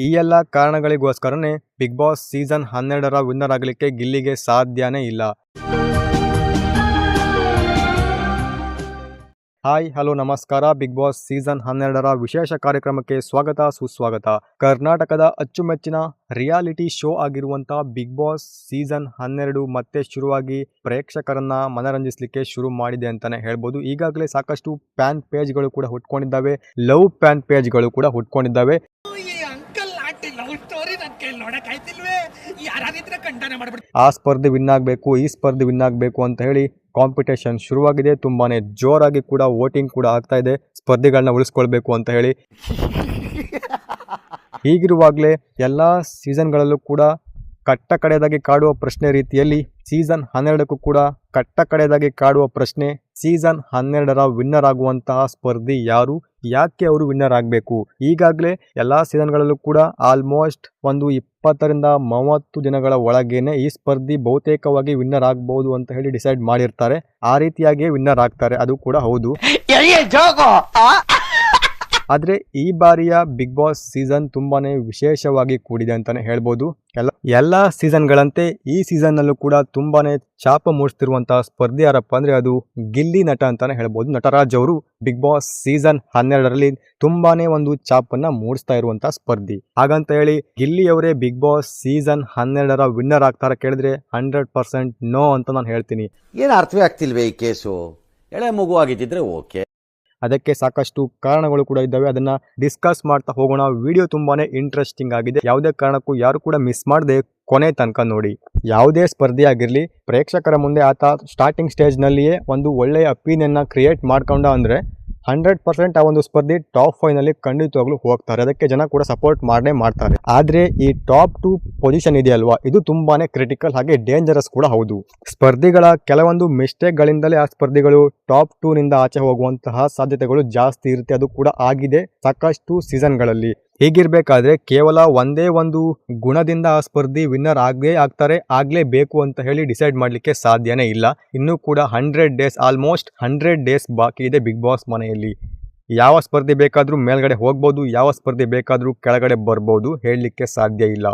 ಈ ಎಲ್ಲ ಕಾರಣಗಳಿಗೋಸ್ಕರನೇ big Boss season 12ರ ವಿನ್ನರ್ ಆಗಲಿಕ್ಕೆ ಗಿಲ್ಲಿಗೆ ಸಾಧ್ಯನೇ ಇಲ್ಲ. ಹಾಯ್ ಹಲೋ ನಮಸ್ಕಾರ. ಬಿಗ್ ಬಾಸ್ ಸೀಸನ್ 12ರ ವಿಶೇಷ ಕಾರ್ಯಕ್ರಮಕ್ಕೆ ಸ್ವಾಗತ ಸುಸ್ವಾಗತ. ಕರ್ನಾಟಕದ ಅಚ್ಚುಮೆಚ್ಚಿನ ರಿಯಾಲಿಟಿ ಶೋ ಆಗಿರುವಂತಹ ಬಿಗ್ ಬಾಸ್ ಸೀಸನ್ 12 ಮತ್ತೆ ಶುರುವಾಗಿ ಪ್ರೇಕ್ಷಕರನ್ನ ಮನರಂಜಿಸಲಿಕ್ಕೆ ಶುರು ಮಾಡಿದೆ ಅಂತಾನೆ ಹೇಳ್ಬೋದು. ಈಗಾಗಲೇ ಸಾಕಷ್ಟು ಫ್ಯಾನ್ ಪೇಜ್ಗಳು ಕೂಡ ಹುಟ್ಕೊಂಡಿದ್ದಾವೆ, ಲವ್ ಫ್ಯಾನ್ ಪೇಜ್ಗಳು ಕೂಡ ಹುಟ್ಕೊಂಡಿದ್ದಾವೆ. ಆ ಸ್ಪರ್ಧೆ ವಿನ್ ಆಗಬೇಕು, ಈ ಸ್ಪರ್ಧೆ ವಿನ್ ಆಗಬೇಕು ಅಂತ ಹೇಳಿ ಕಾಂಪಿಟೇಷನ್ ಶುರುವಾಗಿದೆ. ತುಂಬಾನೇ ಜೋರಾಗಿ ಕೂಡ ವೋಟಿಂಗ್ ಕೂಡ ಆಗ್ತಾ ಇದೆ ಸ್ಪರ್ಧೆಗಳನ್ನ ಉಳಿಸ್ಕೊಳ್ಬೇಕು ಅಂತ ಹೇಳಿ. ಹೀಗಿರುವಾಗಲೇ ಎಲ್ಲ ಸೀಸನ್ಗಳಲ್ಲೂ ಕೂಡ ಕಟ್ಟ ಕಡೆಯದಾಗಿ ಕಾಡುವ ಪ್ರಶ್ನೆ ರೀತಿಯಲ್ಲಿ ಸೀಸನ್ 12ಕ್ಕೂ ಕೂಡ ಕಟ್ಟ ಕಡೆಯದಾಗಿ ಕಾಡುವ ಪ್ರಶ್ನೆ, ಸೀಸನ್ 12ರ ವಿನ್ನರ್ ಆಗುವಂತಹ ಸ್ಪರ್ಧಿ ಯಾರು, ಯಾಕೆ ಅವರು ವಿನ್ನರ್ ಆಗಬೇಕು. ಈಗಾಗಲೇ ಎಲ್ಲ ಸೀಸನ್ಗಳಲ್ಲೂ ಕೂಡ ಆಲ್ಮೋಸ್ಟ್ ಒಂದು 20ರಿಂದ 30 ದಿನಗಳ ಒಳಗೇನೆ ಈ ಸ್ಪರ್ಧಿ ಬಹುತೇಕವಾಗಿ ವಿನ್ನರ್ ಆಗಬಹುದು ಅಂತ ಹೇಳಿ ಡಿಸೈಡ್ ಮಾಡಿರ್ತಾರೆ. ಆ ರೀತಿಯಾಗಿಯೇ ವಿನ್ನರ್ ಆಗ್ತಾರೆ, ಅದು ಕೂಡ ಹೌದು. ಆದ್ರೆ ಈ ಬಾರಿಯ ಬಿಗ್ ಬಾಸ್ ಸೀಸನ್ ತುಂಬಾನೇ ವಿಶೇಷವಾಗಿ ಕೂಡಿದೆ ಅಂತಾನೆ ಹೇಳ್ಬೋದು. ಎಲ್ಲ ಸೀಸನ್ಗಳಂತೆ ಈ ಸೀಸನ್ ನಲ್ಲೂ ಕೂಡ ತುಂಬಾನೇ ಚಾಪ ಮೂಡಿಸ್ತಿರುವಂತಹ ಸ್ಪರ್ಧಿ ಯಾರಪ್ಪ ಅಂದ್ರೆ ಅದು ಗಿಲ್ಲಿ ನಟ ಅಂತಾನೆ ಹೇಳ್ಬೋದು. ನಟರಾಜ್ ಅವರು ಬಿಗ್ ಬಾಸ್ ಸೀಸನ್ 12ರಲ್ಲಿ ತುಂಬಾನೇ ಒಂದು ಚಾಪನ್ನ ಮೂಡಿಸ್ತಾ ಇರುವಂತಹ ಸ್ಪರ್ಧಿ. ಹಾಗಂತ ಹೇಳಿ ಗಿಲ್ಲಿ ಅವರೇ ಬಿಗ್ ಬಾಸ್ ಸೀಸನ್ 12ರ ವಿನ್ನರ್ ಆಗ್ತಾರ ಕೇಳಿದ್ರೆ 100% ನೋ ಅಂತ ನಾನು ಹೇಳ್ತೀನಿ. ಏನು ಅರ್ಥವೇ ಆಗ್ತಿಲ್ವೇ ಈ ಕೇಸು? ಎಳೆ ಮಗು ಆಗಿದ್ದಿದ್ರೆ ಓಕೆ, ಅದಕ್ಕೆ ಸಾಕಷ್ಟು ಕಾರಣಗಳು ಕೂಡ ಇದ್ದಾವೆ. ಅದನ್ನ ಡಿಸ್ಕಸ್ ಮಾಡ್ತಾ ಹೋಗೋಣ. ವಿಡಿಯೋ ತುಂಬಾನೇ ಇಂಟ್ರೆಸ್ಟಿಂಗ್ ಆಗಿದೆ. ಯಾವುದೇ ಕಾರಣಕ್ಕೂ ಯಾರು ಕೂಡ ಮಿಸ್ ಮಾಡದೆ ಕೊನೆ ತನಕ ನೋಡಿ. ಯಾವುದೇ ಸ್ಪರ್ಧೆ ಆಗಿರಲಿ, ಪ್ರೇಕ್ಷಕರ ಮುಂದೆ ಆತ ಸ್ಟಾರ್ಟಿಂಗ್ ಸ್ಟೇಜ್ ನಲ್ಲಿಯೇ ಒಂದು ಒಳ್ಳೆಯ ಅಪಿನಿಯನ್ನ ಕ್ರಿಯೇಟ್ ಮಾಡ್ಕೊಂಡ ಅಂದ್ರೆ 100% ಆ ಒಂದು ಸ್ಪರ್ಧಿ ಟಾಪ್ 5 ನಲ್ಲಿ ಖಂಡಿತವಾಗ್ಲೂ ಹೋಗ್ತಾರೆ. ಅದಕ್ಕೆ ಜನ ಕೂಡ ಸಪೋರ್ಟ್ ಮಾಡೇ ಮಾಡ್ತಾರೆ. ಆದ್ರೆ ಈ ಟಾಪ್ 2 ಪೊಸಿಷನ್ ಇದೆಯಲ್ವಾ, ಇದು ತುಂಬಾನೇ ಕ್ರಿಟಿಕಲ್ ಹಾಗೆ ಡೇಂಜರಸ್ ಕೂಡ ಹೌದು. ಸ್ಪರ್ಧಿಗಳ ಕೆಲವೊಂದು ಮಿಸ್ಟೇಕ್ ಗಳಿಂದಲೇ ಆ ಸ್ಪರ್ಧಿಗಳು ಟಾಪ್ 2 ನಿಂದ ಆಚೆ ಹೋಗುವಂತಹ ಸಾಧ್ಯತೆಗಳು ಜಾಸ್ತಿ ಇರುತ್ತೆ. ಅದು ಕೂಡ ಆಗಿದೆ ಸಾಕಷ್ಟು ಸೀಸನ್ಗಳಲ್ಲಿ. ಹೀಗಿರ್ಬೇಕಾದ್ರೆ ಕೇವಲ ಒಂದೇ ಒಂದು ಗುಣದಿಂದ ಆ ಸ್ಪರ್ಧಿ ವಿನ್ನರ್ ಆಗ್ಲೇಬೇಕು ಅಂತ ಹೇಳಿ ಡಿಸೈಡ್ ಮಾಡ್ಲಿಕ್ಕೆ ಸಾಧ್ಯನೇ ಇಲ್ಲ. ಇನ್ನೂ ಕೂಡ 100 ಡೇಸ್, ಆಲ್ಮೋಸ್ಟ್ 100 ಡೇಸ್ ಬಾಕಿ ಇದೆ ಬಿಗ್ ಬಾಸ್ ಮನೆಯಲ್ಲಿ. ಯಾವ ಸ್ಪರ್ಧೆ ಬೇಕಾದ್ರೂ ಮೇಲ್ಗಡೆ ಹೋಗ್ಬೋದು, ಯಾವ ಸ್ಪರ್ಧೆ ಬೇಕಾದ್ರೂ ಕೆಳಗಡೆ ಬರ್ಬೋದು, ಹೇಳಲಿಕ್ಕೆ ಸಾಧ್ಯ ಇಲ್ಲ.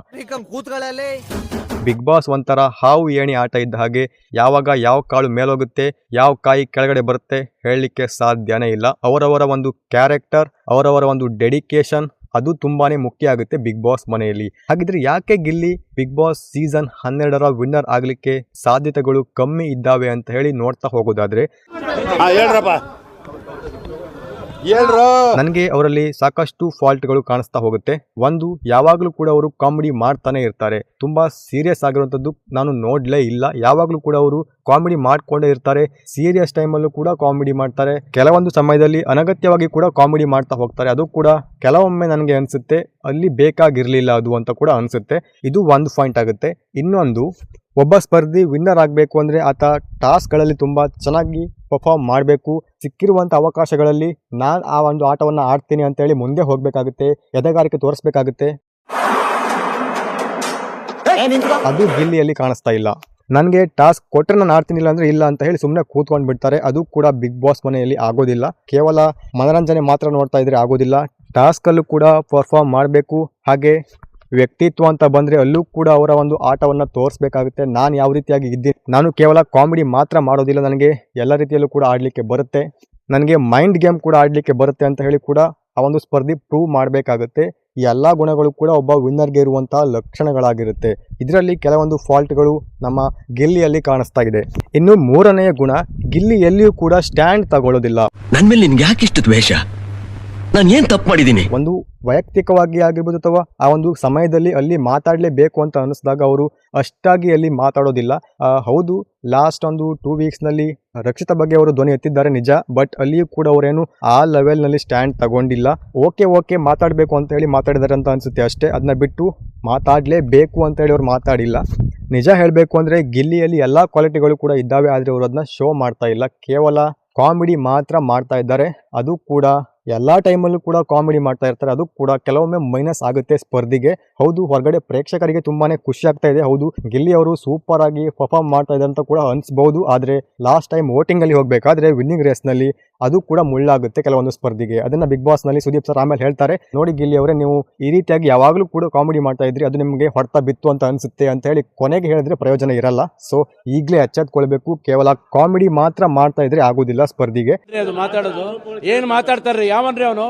ಬಿಗ್ ಬಾಸ್ ಒಂಥರ ಹಾವು ಏಣಿ ಆಟ ಇದ್ದ ಹಾಗೆ, ಯಾವಾಗ ಯಾವ ಕಾಳು ಮೇಲೋಗುತ್ತೆ, ಯಾವ ಕಾಯಿ ಕೆಳಗಡೆ ಬರುತ್ತೆ ಹೇಳಲಿಕ್ಕೆ ಸಾಧ್ಯನೇ ಇಲ್ಲ. ಅವರವರ ಒಂದು ಕ್ಯಾರೆಕ್ಟರ್, ಅವರವರ ಒಂದು ಡೆಡಿಕೇಶನ್, ಅದು ತುಂಬಾನೇ ಮುಖ್ಯ ಆಗುತ್ತೆ ಬಿಗ್ ಬಾಸ್ ಮನೆಯಲ್ಲಿ. ಹಾಗಿದ್ರೆ ಯಾಕೆ ಗಿಲ್ಲಿ ಬಿಗ್ ಬಾಸ್ ಸೀಸನ್ 12ರ ವಿನ್ನರ್ ಆಗ್ಲಿಕ್ಕೆ ಸಾಧ್ಯತೆಗಳು ಕಮ್ಮಿ ಇದ್ದಾವೆ ಅಂತ ಹೇಳಿ ನೋಡ್ತಾ ಹೋಗೋದಾದ್ರೆ, ನನಗೆ ಅವರಲ್ಲಿ ಸಾಕಷ್ಟು ಫಾಲ್ಟ್ಗಳು ಕಾಣಿಸ್ತಾ ಹೋಗುತ್ತೆ. ಒಂದು, ಯಾವಾಗಲೂ ಕೂಡ ಅವರು ಕಾಮಿಡಿ ಮಾಡ್ತಾನೆ ಇರ್ತಾರೆ. ತುಂಬಾ ಸೀರಿಯಸ್ ಆಗಿರುವಂತದ್ದು ನಾನು ನೋಡ್ಲೇ ಇಲ್ಲ. ಯಾವಾಗಲೂ ಕೂಡ ಅವರು ಕಾಮಿಡಿ ಮಾಡ್ಕೊಂಡೇ ಇರ್ತಾರೆ. ಸೀರಿಯಸ್ ಟೈಮಲ್ಲೂ ಕೂಡ ಕಾಮಿಡಿ ಮಾಡ್ತಾರೆ. ಕೆಲವೊಂದು ಸಮಯದಲ್ಲಿ ಅನಗತ್ಯವಾಗಿ ಕೂಡ ಕಾಮಿಡಿ ಮಾಡ್ತಾ ಹೋಗ್ತಾರೆ. ಅದು ಕೂಡ ಕೆಲವೊಮ್ಮೆ ನನಗೆ ಅನ್ಸುತ್ತೆ ಅಲ್ಲಿ ಬೇಕಾಗಿರ್ಲಿಲ್ಲ ಅದು ಅಂತ ಕೂಡ ಅನ್ಸುತ್ತೆ. ಇದು ಒಂದು ಪಾಯಿಂಟ್ ಆಗುತ್ತೆ. ಇನ್ನೊಂದು, ಒಬ್ಬ ಸ್ಪರ್ಧಿ ವಿನ್ನರ್ ಆಗಬೇಕು ಅಂದ್ರೆ ಆತ ಟಾಸ್ಕ್ಗಳಲ್ಲಿ ತುಂಬಾ ಚೆನ್ನಾಗಿ ಪರ್ಫಾರ್ಮ್ ಮಾಡಬೇಕು. ಸಿಕ್ಕಿರುವಂಥ ಅವಕಾಶಗಳಲ್ಲಿ ನಾನು ಆ ಒಂದು ಆಟವನ್ನು ಆಡ್ತೀನಿ ಅಂತ ಹೇಳಿ ಮುಂದೆ ಹೋಗಬೇಕಾಗುತ್ತೆ, ಎದೆಗಾರಿಕೆ ತೋರಿಸ್ಬೇಕಾಗುತ್ತೆ. ಅದು ಗಿಲ್ಲಿಯಲ್ಲಿ ಕಾಣಿಸ್ತಾ ಇಲ್ಲ. ನನಗೆ ಟಾಸ್ಕ್ ಕೊಟ್ಟರೆ ನಾನು ಆಡ್ತೀನಿಲ್ಲ ಅಂದ್ರೆ ಇಲ್ಲ ಅಂತ ಹೇಳಿ ಸುಮ್ಮನೆ ಕೂತ್ಕೊಂಡು ಬಿಡ್ತಾರೆ. ಅದು ಕೂಡ ಬಿಗ್ ಬಾಸ್ ಮನೆಯಲ್ಲಿ ಆಗೋದಿಲ್ಲ. ಕೇವಲ ಮನರಂಜನೆ ಮಾತ್ರ ನೋಡ್ತಾ ಇದ್ರೆ ಆಗೋದಿಲ್ಲ. ಟಾಸ್ಕಲ್ಲೂ ಕೂಡ ಪರ್ಫಾರ್ಮ್ ಮಾಡಬೇಕು. ಹಾಗೆ ವ್ಯಕ್ತಿತ್ವ ಅಂತ ಬಂದ್ರೆ ಅಲ್ಲೂ ಕೂಡ ಅವರ ಒಂದು ಆಟವನ್ನ ತೋರಿಸ್ಬೇಕಾಗುತ್ತೆ. ನಾನು ಯಾವ ರೀತಿಯಾಗಿ ಇದ್ದೀನಿ, ನಾನು ಕೇವಲ ಕಾಮಿಡಿ ಮಾತ್ರ ಮಾಡೋದಿಲ್ಲ, ನನಗೆ ಎಲ್ಲ ರೀತಿಯಲ್ಲೂ ಕೂಡ ಆಡ್ಲಿಕ್ಕೆ ಬರುತ್ತೆ, ನನಗೆ ಮೈಂಡ್ ಗೇಮ್ ಕೂಡ ಆಡ್ಲಿಕ್ಕೆ ಬರುತ್ತೆ ಅಂತ ಹೇಳಿ ಕೂಡ ಆ ಒಂದು ಸ್ಪರ್ಧಿ ಪ್ರೂವ್ ಮಾಡಬೇಕಾಗುತ್ತೆ. ಈ ಎಲ್ಲ ಗುಣಗಳು ಕೂಡ ಒಬ್ಬ ವಿನ್ನರ್ಗೆ ಇರುವಂತಹ ಲಕ್ಷಣಗಳಾಗಿರುತ್ತೆ. ಇದರಲ್ಲಿ ಕೆಲವೊಂದು ಫಾಲ್ಟ್ಗಳು ನಮ್ಮ ಗಿಲ್ಲಿಯಲ್ಲಿ ಕಾಣಿಸ್ತಾ ಇದೆ. ಇನ್ನು ಮೂರನೆಯ ಗುಣ, ಗಿಲ್ಲಿ ಎಲ್ಲಿಯೂ ಕೂಡ ಸ್ಟ್ಯಾಂಡ್ ತಗೊಳ್ಳೋದಿಲ್ಲ. ನನ್ ಮೇಲೆ ನಿನ್ಗೆ ಯಾಕಿಷ್ಟು ದ್ವೇಷ? ನಾನು ಏನ್ ತಪ್ಪು ಮಾಡಿದ್ದೀನಿ? ಒಂದು ವೈಯಕ್ತಿಕವಾಗಿ ಆಗಿರ್ಬೋದು ಅಥವಾ ಆ ಒಂದು ಸಮಯದಲ್ಲಿ ಅಲ್ಲಿ ಮಾತಾಡಲೇಬೇಕು ಅಂತ ಅನಿಸಿದಾಗ ಅವರು ಅಷ್ಟಾಗಿ ಅಲ್ಲಿ ಮಾತಾಡೋದಿಲ್ಲ. ಹೌದು, ಲಾಸ್ಟ್ ಒಂದು 2 ವೀಕ್ಸ್ನಲ್ಲಿ ರಕ್ಷಿತಾ ಬಗ್ಗೆ ಅವರು ಧ್ವನಿ ಎತ್ತಿದ್ದಾರೆ ನಿಜ. ಬಟ್ ಅಲ್ಲಿಯೂ ಕೂಡ ಅವರೇನು ಆ ಲೆವೆಲ್ನಲ್ಲಿ ಸ್ಟ್ಯಾಂಡ್ ತಗೊಂಡಿಲ್ಲ. ಓಕೆ ಮಾತಾಡಬೇಕು ಅಂತ ಹೇಳಿ ಮಾತಾಡಿದ್ದಾರೆ ಅಂತ ಅನಿಸುತ್ತೆ ಅಷ್ಟೇ. ಅದನ್ನ ಬಿಟ್ಟು ಮಾತಾಡಲೇಬೇಕು ಅಂತ ಹೇಳಿ ಅವ್ರು ಮಾತಾಡಿಲ್ಲ. ನಿಜ ಹೇಳಬೇಕು ಅಂದರೆ ಗಿಲ್ಲಿಯಲ್ಲಿ ಎಲ್ಲ ಕ್ವಾಲಿಟಿಗಳು ಕೂಡ ಇದ್ದಾವೆ, ಆದರೆ ಅವರು ಅದನ್ನ ಶೋ ಮಾಡ್ತಾ ಇಲ್ಲ. ಕೇವಲ ಕಾಮಿಡಿ ಮಾತ್ರ ಮಾಡ್ತಾ ಇದ್ದಾರೆ. ಅದು ಕೂಡ ಎಲ್ಲ ಟೈಮಲ್ಲೂ ಕೂಡ ಕಾಮಿಡಿ ಮಾಡ್ತಾ ಇರ್ತಾರೆ. ಅದು ಕೂಡ ಕೆಲವೊಮ್ಮೆ ಮೈನಸ್ ಆಗುತ್ತೆ ಸ್ಪರ್ಧಿಗೆ. ಹೌದು, ಹೊರಗಡೆ ಪ್ರೇಕ್ಷಕರಿಗೆ ತುಂಬಾನೇ ಖುಷಿ ಆಗ್ತಾ ಇದೆ. ಹೌದು, ಗಿಲ್ಲಿ ಅವರು ಸೂಪರ್ ಆಗಿ ಪರ್ಫಾರ್ಮ್ ಮಾಡ್ತಾ ಇದ್ದಾರೆ ಅಂತ ಕೂಡ ಅನ್ಸ್ಬಹುದು. ಆದರೆ ಲಾಸ್ಟ್ ಟೈಮ್ ವೋಟಿಂಗ್ ಅಲ್ಲಿ ಹೋಗಬೇಕಾದ್ರೆ ವಿನ್ನಿಂಗ್ ರೇಸ್ ನಲ್ಲಿ ಅದು ಕೂಡ ಮುಳ್ಳಾಗುತ್ತೆ ಕೆಲವೊಂದು ಸ್ಪರ್ಧಿಗೆ. ಅದನ್ನ ಬಿಗ್ ಬಾಸ್ ನಲ್ಲಿ ಸುದೀಪ್ ಸರ್ ಆಮೇಲೆ ಹೇಳ್ತಾರೆ, ನೋಡಿ ಗಿಲ್ಲಿ ಅವರೇ, ನೀವು ಈ ರೀತಿಯಾಗಿ ಯಾವಾಗಲೂ ಕೂಡ ಕಾಮಿಡಿ ಮಾಡ್ತಾ ಇದ್ರಿ, ಅದು ನಿಮಗೆ ಹೊಡ್ತಾ ಬಿತ್ತು ಅಂತ ಅನ್ಸುತ್ತೆ ಅಂತ ಹೇಳಿ ಕೊನೆಗೆ ಹೇಳಿದ್ರೆ ಪ್ರಯೋಜನ ಇರಲ್ಲ. ಸೊ ಈಗಲೇ ಎಚ್ಚೆತ್ಕೊಳ್ಬೇಕು. ಕೇವಲ ಕಾಮಿಡಿ ಮಾತ್ರ ಮಾಡ್ತಾ ಇದ್ರೆ ಆಗುದಿಲ್ಲ ಸ್ಪರ್ಧಿಗೆ. ಅದು ಮಾತಾಡೋದು ಏನ್ ಮಾತಾಡ್ತಾರ್ರಿ, ಯಾವನ್ರಿ ಅವನು?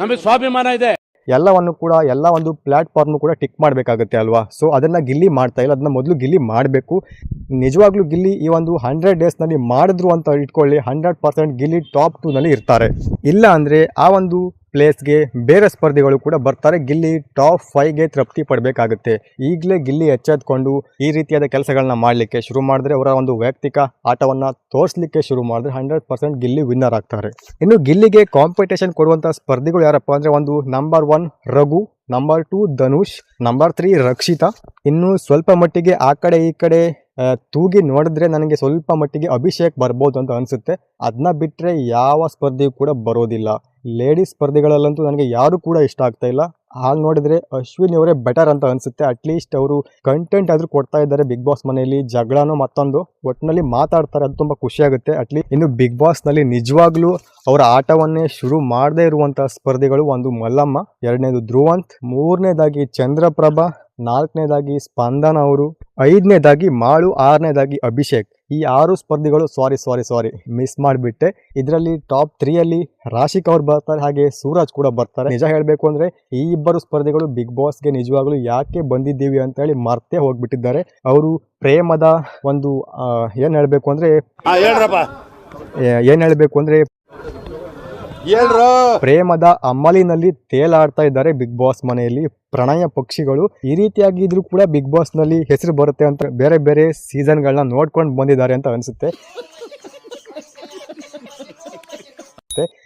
ನಮಗೆ ಸ್ವಾಭಿಮಾನ ಇದೆ. ಎಲ್ಲವನ್ನು ಕೂಡ ಎಲ್ಲ ಒಂದು ಪ್ಲಾಟ್ಫಾರ್ಮ್ ಕೂಡ ಟಿಕ್ ಮಾಡಬೇಕಾಗುತ್ತೆ ಅಲ್ವಾ. ಸೊ ಅದನ್ನ ಗಿಲ್ಲಿ ಮಾಡ್ತಾ ಇಲ್ಲ, ಅದನ್ನ ಮೊದಲು ಗಿಲ್ಲಿ ಮಾಡಬೇಕು. ನಿಜವಾಗ್ಲೂ ಗಿಲ್ಲಿ ಈ ಒಂದು 100 ಡೇಸ್ನಲ್ಲಿ ಮಾಡಿದ್ರು ಅಂತ ಇಟ್ಕೊಳ್ಳಿ, 100% ಗಿಲ್ಲಿ ಟಾಪ್ 2 ನಲ್ಲಿ ಇರ್ತಾರೆ. ಇಲ್ಲ ಅಂದ್ರೆ ಆ ಒಂದು ಪ್ಲೇಸ್ಗೆ ಬೇರೆ ಸ್ಪರ್ಧಿಗಳು ಕೂಡ ಬರ್ತಾರೆ. ಗಿಲ್ಲಿ ಟಾಪ್ 5ಗೆ ತೃಪ್ತಿ ಪಡಬೇಕಾಗುತ್ತೆ. ಈಗಲೇ ಗಿಲ್ಲಿ ಎಚ್ಚೆತ್ಕೊಂಡು ಈ ರೀತಿಯಾದ ಕೆಲಸಗಳನ್ನ ಮಾಡಲಿಕ್ಕೆ ಶುರು ಮಾಡಿದ್ರೆ, ಅವರ ಒಂದು ವೈಯಕ್ತಿಕ ಆಟವನ್ನು ತೋರಿಸಲಿಕ್ಕೆ ಶುರು ಮಾಡಿದ್ರೆ 100% ಗಿಲ್ಲಿ ವಿನ್ನರ್ ಆಗ್ತಾರೆ. ಇನ್ನು ಗಿಲ್ಲಿಗೆ ಕಾಂಪಿಟೇಷನ್ ಕೊಡುವಂಥ ಸ್ಪರ್ಧಿಗಳು ಯಾರಪ್ಪ ಅಂದರೆ, ಒಂದು number 1 Raghu, number 2 Dhanush, number 3 Rakshita. ಇನ್ನು ಸ್ವಲ್ಪ ಮಟ್ಟಿಗೆ ಆ ಕಡೆ ಈ ಕಡೆ ತೂಗಿ ನೋಡಿದ್ರೆ ನನಗೆ ಸ್ವಲ್ಪ ಮಟ್ಟಿಗೆ ಅಭಿಷೇಕ್ ಬರ್ಬೋದು ಅಂತ ಅನಿಸುತ್ತೆ. ಅದನ್ನ ಬಿಟ್ಟರೆ ಯಾವ ಸ್ಪರ್ಧಿಯೂ ಕೂಡ ಬರೋದಿಲ್ಲ. ಲೇಡೀಸ್ ಸ್ಪರ್ಧಿಗಳಲ್ಲಂತೂ ನನಗೆ ಯಾರು ಕೂಡ ಇಷ್ಟ ಆಗ್ತಾ ಇಲ್ಲ. ಹಾಗೆ ನೋಡಿದ್ರೆ ಅಶ್ವಿನಿ ಅವರೇ ಬೆಟರ್ ಅಂತ ಅನಿಸುತ್ತೆ. ಅಟ್ಲೀಸ್ಟ್ ಅವರು ಕಂಟೆಂಟ್ ಆದರೂ ಕೊಡ್ತಾ ಇದ್ದಾರೆ ಬಿಗ್ ಬಾಸ್ ಮನೆಯಲ್ಲಿ. ಜಗಳನೋ ಮತ್ತೊಂದು ಒಟ್ಟಿನಲ್ಲಿ ಮಾತಾಡ್ತಾರೆ, ಅದು ತುಂಬ ಖುಷಿಯಾಗುತ್ತೆ. ಅಟ್ಲೀಸ್ಟ್ ಇನ್ನು ಬಿಗ್ ಬಾಸ್ನಲ್ಲಿ ನಿಜವಾಗ್ಲೂ ಅವರ ಆಟವನ್ನೇ ಶುರು ಮಾಡದೇ ಇರುವಂಥ ಸ್ಪರ್ಧಿಗಳು, ಒಂದು ಮಲ್ಲಮ್ಮ, ಎರಡನೇದು ಧ್ರುವಂತ್, ಮೂರನೇದಾಗಿ ಚಂದ್ರಪ್ರಭಾ, ನಾಲ್ಕನೇದಾಗಿ ಸ್ಪಂದನ ಅವರು, ಐದನೇದಾಗಿ ಮಾಳು, ಆರನೇದಾಗಿ ಅಭಿಷೇಕ್. ಈ 6 ಸ್ಪರ್ಧಿಗಳು ಸಾರಿ ಮಿಸ್ ಮಾಡಿಬಿಟ್ಟೆ. ಇದರಲ್ಲಿ ಟಾಪ್ 3ಯಲ್ಲಿ ರಾಶಿಕ್ ಅವ್ರು ಬರ್ತಾರೆ, ಹಾಗೆ ಸೂರಜ್ ಕೂಡ ಬರ್ತಾರೆ. ನಿಜ ಹೇಳಬೇಕು ಅಂದರೆ ಈ ಇಬ್ಬರು ಸ್ಪರ್ಧಿಗಳು ಬಿಗ್ ಬಾಸ್ಗೆ ನಿಜವಾಗ್ಲೂ ಯಾಕೆ ಬಂದಿದ್ದೀವಿ ಅಂತ ಹೇಳಿ ಮರ್ತೇ ಹೋಗ್ಬಿಟ್ಟಿದ್ದಾರೆ. ಅವರು ಪ್ರೇಮದ ಒಂದು ಏನು ಹೇಳಬೇಕು ಅಂದರೆ ಪ್ರೇಮದ ಅಮಲಿನಲ್ಲಿ ತೇಲಾಡ್ತಾ ಇದ್ದಾರೆ ಬಿಗ್ ಬಾಸ್ ಮನೆಯಲ್ಲಿ. ಪ್ರಣಯ ಪಕ್ಷಿಗಳು ಈ ರೀತಿಯಾಗಿ ಇದ್ರೂ ಕೂಡ ಬಿಗ್ ಬಾಸ್ ನಲ್ಲಿ ಹೆಸರು ಬರುತ್ತೆ ಅಂತ ಬೇರೆ ಬೇರೆ ಸೀಸನ್ಗಳನ್ನ ನೋಡ್ಕೊಂಡು ಬಂದಿದ್ದಾರೆ ಅಂತ ಅನ್ಸುತ್ತೆ.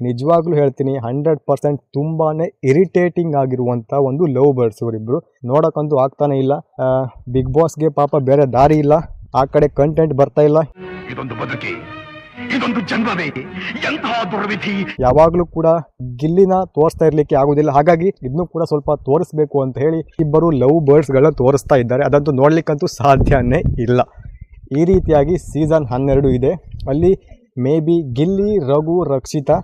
ನಿಜವಾಗ್ಲೂ ಹೇಳ್ತೀನಿ, 100% ತುಂಬಾನೇ ಇರಿಟೇಟಿಂಗ್ ಆಗಿರುವಂತ ಒಂದು ಲವ್ ಬರ್ಡ್ಸ್ ಇವರಿಬ್ರು. ನೋಡಕ್ಕಂತೂ ಆಗ್ತಾನೆ ಇಲ್ಲ. ಬಿಗ್ ಬಾಸ್ಗೆ ಪಾಪ ಬೇರೆ ದಾರಿ ಇಲ್ಲ, ಆ ಕಡೆ ಕಂಟೆಂಟ್ ಬರ್ತಾ ಇಲ್ಲ. ಯಾವಾಗ್ಲೂ ಕೂಡ ಗಿಲ್ಲಿನ ತೋರಿಸ್ತಾ ಇರ್ಲಿಕ್ಕೆ ಆಗುದಿಲ್ಲ. ಹಾಗಾಗಿ ಇದನ್ನು ಕೂಡ ಸ್ವಲ್ಪ ತೋರಿಸ್ಬೇಕು ಅಂತ ಹೇಳಿ ಇಬ್ಬರು ಲವ್ ಬರ್ಡ್ಸ್ ಗಳನ್ನ ತೋರಿಸ್ತಾ ಇದ್ದಾರೆ. ಅದಂತೂ ನೋಡ್ಲಿಕ್ಕಂತೂ ಸಾಧ್ಯನೇ ಇಲ್ಲ. ಈ ರೀತಿಯಾಗಿ ಸೀಸನ್ 12 ಇದೆ. ಅಲ್ಲಿ ಮೇ ಬಿ ಗಿಲ್ಲಿ, ರಘು, ರಕ್ಷಿತಾ,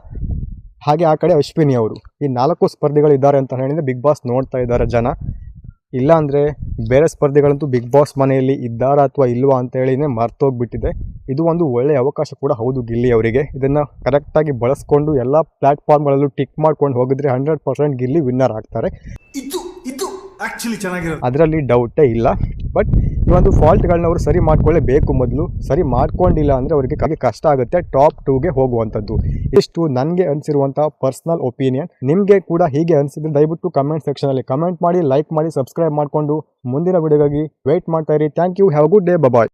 ಹಾಗೆ ಆ ಕಡೆ ಅಶ್ವಿನಿ ಅವರು, ಈ 4 ಸ್ಪರ್ಧಿಗಳು ಇದ್ದಾರೆ ಅಂತ ಹೇಳಿದ್ರೆ ಬಿಗ್ ಬಾಸ್ ನೋಡ್ತಾ ಇದ್ದಾರೆ ಜನ. ಇಲ್ಲ ಅಂದರೆ ಬೇರೆ ಸ್ಪರ್ಧಿಗಳಂತೂ ಬಿಗ್ ಬಾಸ್ ಮನೆಯಲ್ಲಿ ಇದ್ದಾರಾ ಅಥವಾ ಇಲ್ವಾ ಅಂತ ಹೇಳಿನೇ ಮರ್ತೋಗ್ಬಿಟ್ಟಿದೆ. ಇದು ಒಂದು ಒಳ್ಳೆಯ ಅವಕಾಶ ಕೂಡ ಹೌದು ಗಿಲ್ಲಿ ಅವರಿಗೆ. ಇದನ್ನು ಕರೆಕ್ಟಾಗಿ ಬಳಸ್ಕೊಂಡು ಎಲ್ಲ ಪ್ಲಾಟ್ಫಾರ್ಮ್ಗಳಲ್ಲೂ ಟಿಕ್ ಮಾಡ್ಕೊಂಡು ಹೋಗಿದ್ರೆ 100% ಗಿಲ್ಲಿ ವಿನ್ನರ್ ಆಗ್ತಾರೆ. ಅದರಲ್ಲಿ ಡೌಟೇ ಇಲ್ಲ. ಬಟ್ ಈ ಒಂದು ಫಾಲ್ಟ್ಗಳನ್ನ ಅವರು ಸರಿ ಮಾಡ್ಕೊಳ್ಳೇಬೇಕು. ಮೊದಲು ಸರಿ ಮಾಡ್ಕೊಂಡಿಲ್ಲ ಅಂದರೆ ಅವರಿಗೆ ಕಷ್ಟ ಆಗುತ್ತೆ ಟಾಪ್ 2ಗೆ ಹೋಗುವಂಥದ್ದು. ಇಷ್ಟು ನನಗೆ ಅನಿಸಿರುವಂಥ ಪರ್ಸ್ನಲ್ ಒಪಿನಿಯನ್. ನಿಮಗೆ ಕೂಡ ಹೀಗೆ ಅನಿಸಿದ್ರೆ ದಯವಿಟ್ಟು ಕಮೆಂಟ್ ಸೆಕ್ಷನಲ್ಲಿ ಕಮೆಂಟ್ ಮಾಡಿ, ಲೈಕ್ ಮಾಡಿ, ಸಬ್ಸ್ಕ್ರೈಬ್ ಮಾಡಿಕೊಂಡು ಮುಂದಿನ ವಿಡಿಯೋಗಾಗಿ ವೆಯ್ಟ್ ಮಾಡ್ತಾ ಇರಿ. Thank you. Have a good day. Bye.